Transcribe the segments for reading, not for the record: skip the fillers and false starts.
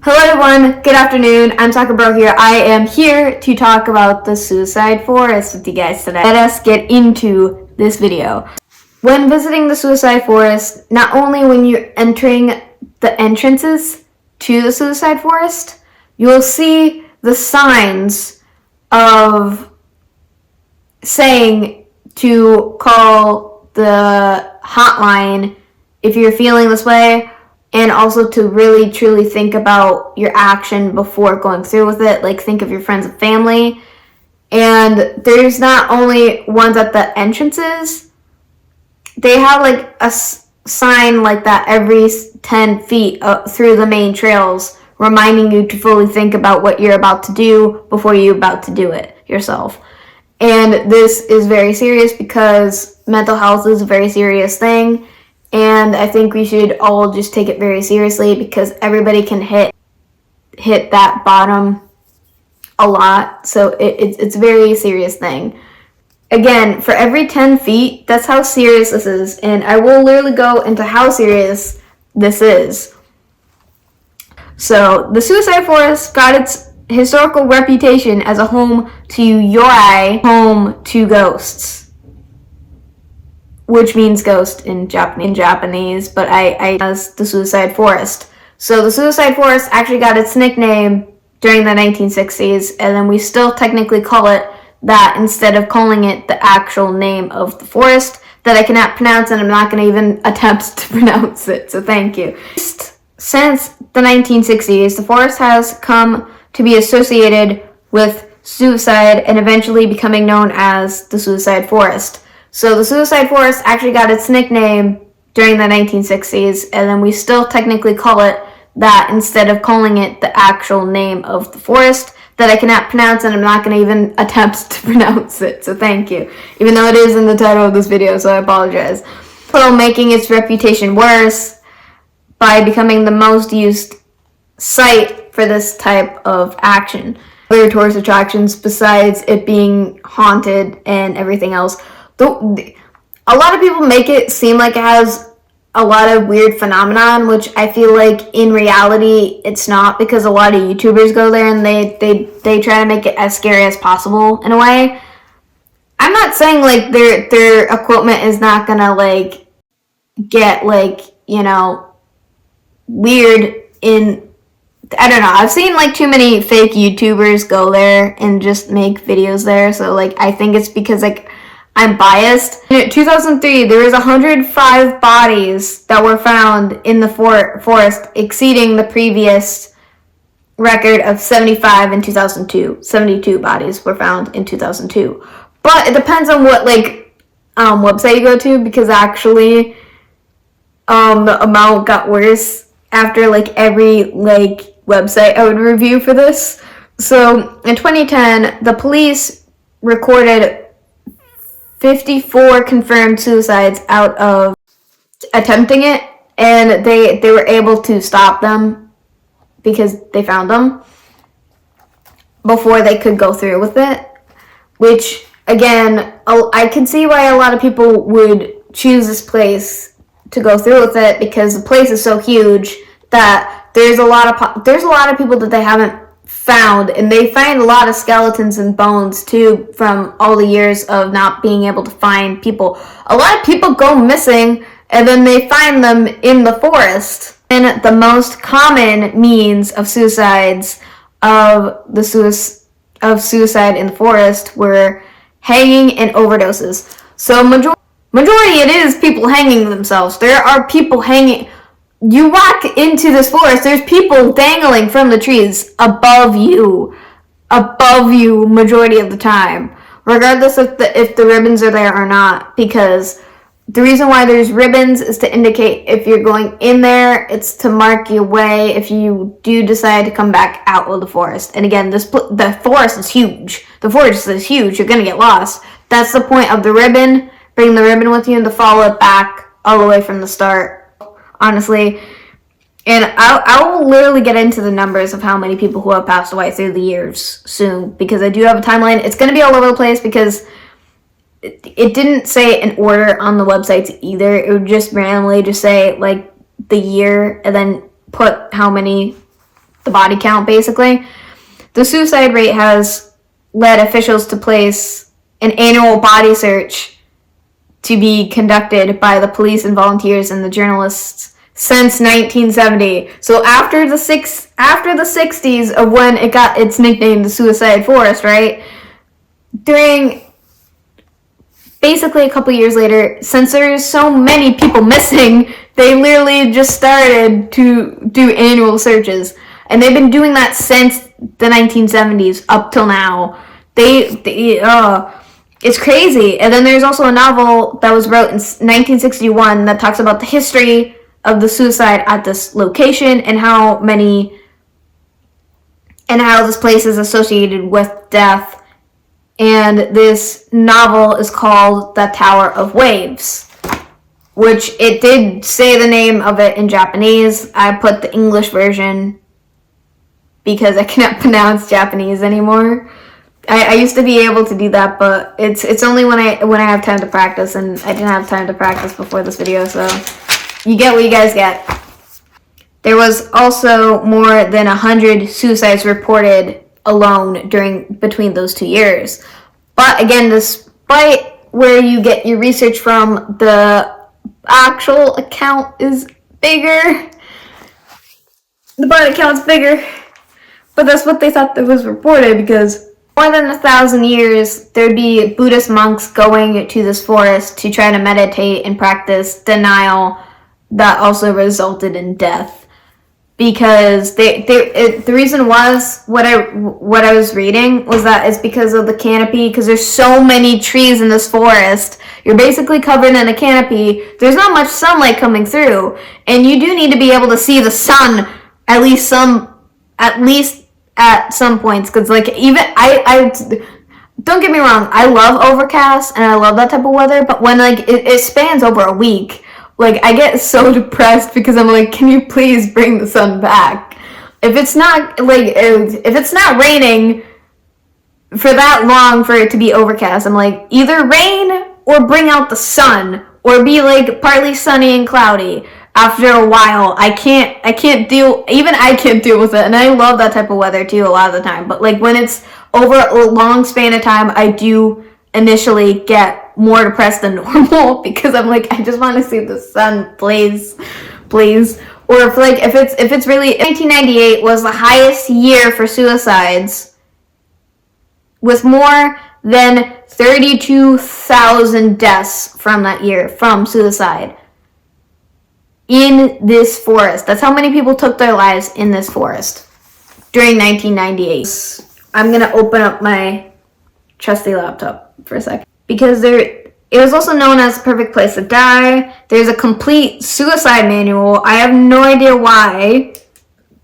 Hello everyone, good afternoon, I'm Sakura here. I am here to talk about the suicide forest with you guys today. Let us get into this video. When visiting the suicide forest, not only when you're entering the entrances to the suicide forest, you will see the signs of saying to call the hotline if you're feeling this way, and also to really truly think about your action before going through with it. Like, think of your friends and family. And there's not only ones at the entrances, they have like a sign like that every 10 feet through the main trails, reminding you to fully think about what you're about to do before you're about to do it yourself. And this is very serious because mental health is a very serious thing. And I think we should all just take it very seriously because everybody can hit that bottom a lot. So it's a very serious thing. Again, for every 10 feet, that's how serious this is. And I will literally go into how serious this is. So the suicide forest got its historical reputation as a home to Yoi, home to ghosts, which means ghost in Japanese, but I as the suicide forest. So the suicide forest actually got its nickname during the 1960s, and then we still technically call it that instead of calling it the actual name of the forest that I cannot pronounce, and I'm not going to even attempt to pronounce it, so thank you. Since the 1960s, the forest has come to be associated with suicide and eventually becoming known as the suicide forest. So the suicide forest actually got its nickname during the 1960s, and then we still technically call it that instead of calling it the actual name of the forest that I cannot pronounce, and I'm not going to even attempt to pronounce it, so thank you. Even though it is in the title of this video, so I apologize. So making its reputation worse by becoming the most used site for this type of action. Other tourist attractions besides it being haunted and everything else. A lot of people make it seem like it has a lot of weird phenomenon, which I feel like in reality it's not, because a lot of YouTubers go there and they try to make it as scary as possible in a way. I'm not saying like their equipment is not gonna like get like, you know, weird in, I don't know. I've seen like too many fake YouTubers go there and just make videos there, so like I think it's because like I'm biased. In 2003, there was 105 bodies that were found in the forest, exceeding the previous record of 75 in 2002. 72 bodies were found in 2002. But it depends on what like website you go to, because actually the amount got worse after like every like website I would review for this. So in 2010, the police recorded 54 confirmed suicides out of attempting it, and they were able to stop them because they found them before they could go through with it, which again, I can see why a lot of people would choose this place to go through with it, because the place is so huge that there's a lot of people that they haven't found, and they find a lot of skeletons and bones too from all the years of not being able to find people. A lot of people go missing and then they find them in the forest. And the most common means of suicides of suicide in the forest were hanging and overdoses. So majority it is people hanging themselves. There are people hanging. You walk into this forest, there's people dangling from the trees above you majority of the time, regardless if the ribbons are there or not, because the reason why there's ribbons is to indicate if you're going in there, it's to mark your way if you do decide to come back out of the forest. And again, the forest is huge. The forest is huge, you're going to get lost. That's the point of the ribbon. Bring the ribbon with you and to follow it back all the way from the start. Honestly, and I will literally get into the numbers of how many people who have passed away through the years soon, because I do have a timeline. It's going to be all over the place because it didn't say an order on the websites either. It would just randomly just say like the year and then put how many the body count, basically. The suicide rate has led officials to place an annual body search to be conducted by the police and volunteers and the journalists since 1970. So after the 60s of when it got its nickname, the Suicide Forest, right? During basically a couple years later, since there's so many people missing, they literally just started to do annual searches. And they've been doing that since the 1970s up till now. It's crazy. And then there's also a novel that was wrote in 1961 that talks about the history of the suicide at this location and how this place is associated with death. And this novel is called The Tower of Waves, which it did say the name of it in Japanese. I put the English version because I cannot pronounce Japanese anymore. I used to be able to do that, but it's only when I have time to practice, and I didn't have time to practice before this video, so you get what you guys get. There was also more than 100 suicides reported alone between those 2 years. But again, despite where you get your research from, the actual account is bigger. The body count's bigger. But that's what they thought that was reported, because more than 1,000 years, there'd be Buddhist monks going to this forest to try to meditate and practice denial that also resulted in death. Because the reason was, what I was reading was that it's because of the canopy, because there's so many trees in this forest. You're basically covered in a canopy. There's not much sunlight coming through, and you do need to be able to see the sun at least at some points, because like even I don't get me wrong, I love overcast and I love that type of weather, but when like it spans over a week, like I get so depressed because I'm like, can you please bring the sun back? If it's not raining for that long for it to be overcast, I'm like, either rain or bring out the sun, or be like partly sunny and cloudy. After a while, I can't deal with it, and I love that type of weather too a lot of the time, but like when it's over a long span of time, I do initially get more depressed than normal, because I'm like, I just want to see the sun, please. Or if it's really, 1998 was the highest year for suicides, with more than 32,000 deaths from that year from suicide. In this forest. That's how many people took their lives in this forest during 1998. I'm gonna open up my trusty laptop for a second, because it was also known as the perfect place to die. There's a complete suicide manual. I have no idea why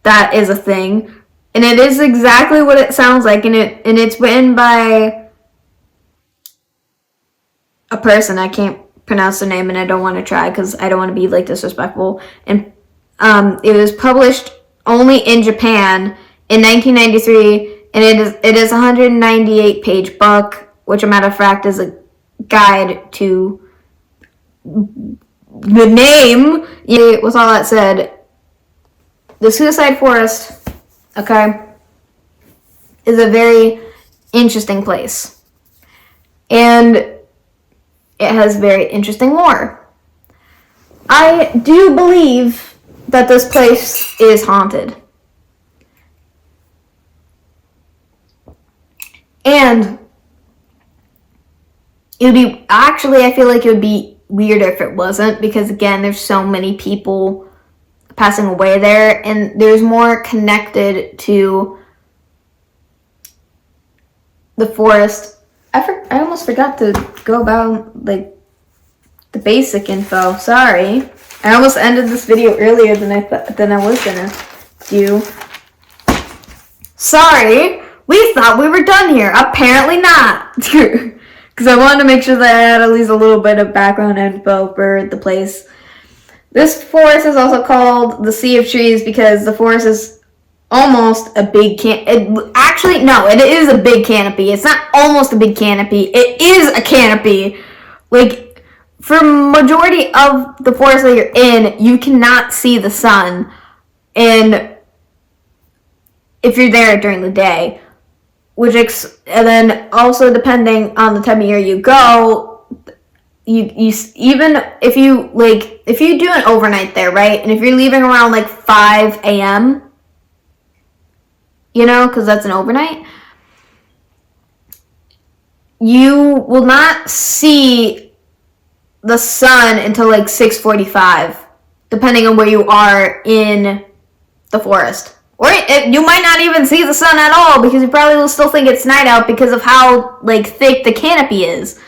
that is a thing, and it is exactly what it sounds like, and it's written by a person. I can't pronounce the name, and I don't want to try because I don't want to be like disrespectful. And it was published only in Japan in 1993, and it is a 198-page book, which, a matter of fact, is a guide to the name. With all that said, the Suicide Forest, okay, is a very interesting place, and it has very interesting lore. I do believe that this place is haunted. And it would be, actually, I feel like it would be weirder if it wasn't, because again, there's so many people passing away there, and there's more connected to the forest. I almost forgot to go about like the basic info. Sorry, I almost ended this video earlier than I was gonna do. Sorry, we thought we were done here. Apparently not, because I wanted to make sure that I had at least a little bit of background info for the place. This forest is also called the Sea of Trees because the forest is almost a big actually, no, it is a big canopy. It's not almost a big canopy. It is a canopy. Like, for majority of the forest that you're in, you cannot see the sun. And if you're there during the day. And then also depending on the time of year you go, you even if you do an overnight there, right? And if you're leaving around like 5 a.m., because that's an overnight, you will not see the sun until like 6:45, depending on where you are in the forest. Or you might not even see the sun at all, because you probably will still think it's night out because of how thick the canopy is.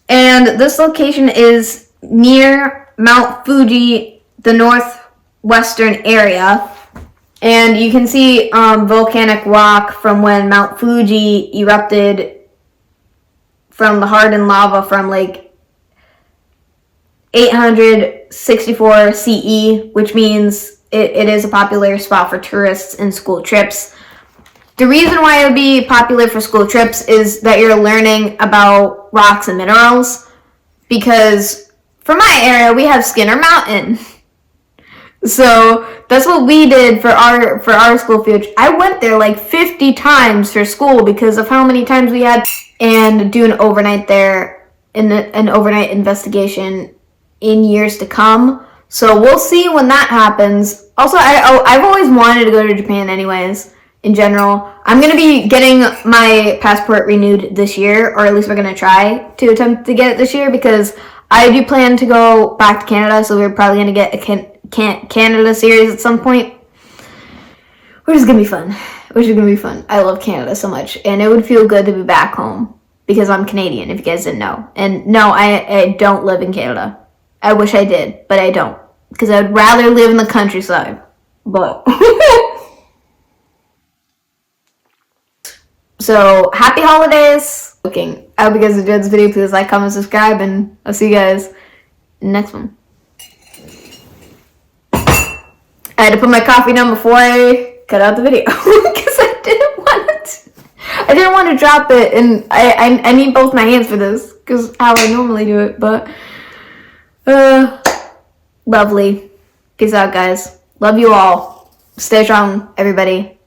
And this location is near Mount Fuji, the northwestern area. And you can see volcanic rock from when Mount Fuji erupted from the hardened lava from 864 CE, which means it is a popular spot for tourists and school trips. The reason why it would be popular for school trips is that you're learning about rocks and minerals, because for my area, we have Skinner Mountain. So that's what we did for our school field. I went there 50 times for school because of how many times we had, and do an overnight there, in an overnight investigation in years to come. So we'll see when that happens. Also, I've always wanted to go to Japan anyways, in general. I'm going to be getting my passport renewed this year, or at least we're going to try to attempt to get it this year, because I do plan to go back to Canada, so we're probably going to get a Canada series at some point, which is going to be fun. I love Canada so much, and it would feel good to be back home, because I'm Canadian, if you guys didn't know. And no, I don't live in Canada. I wish I did, but I don't, because I would rather live in the countryside. But so happy holidays. I hope you guys enjoyed this video. Please like, comment, subscribe, and I'll see you guys in the next one. I had to put my coffee down before I cut out the video because I didn't want to drop it, and I need both my hands for this because how I normally do it. But lovely. Peace out, guys. Love you all. Stay strong, everybody.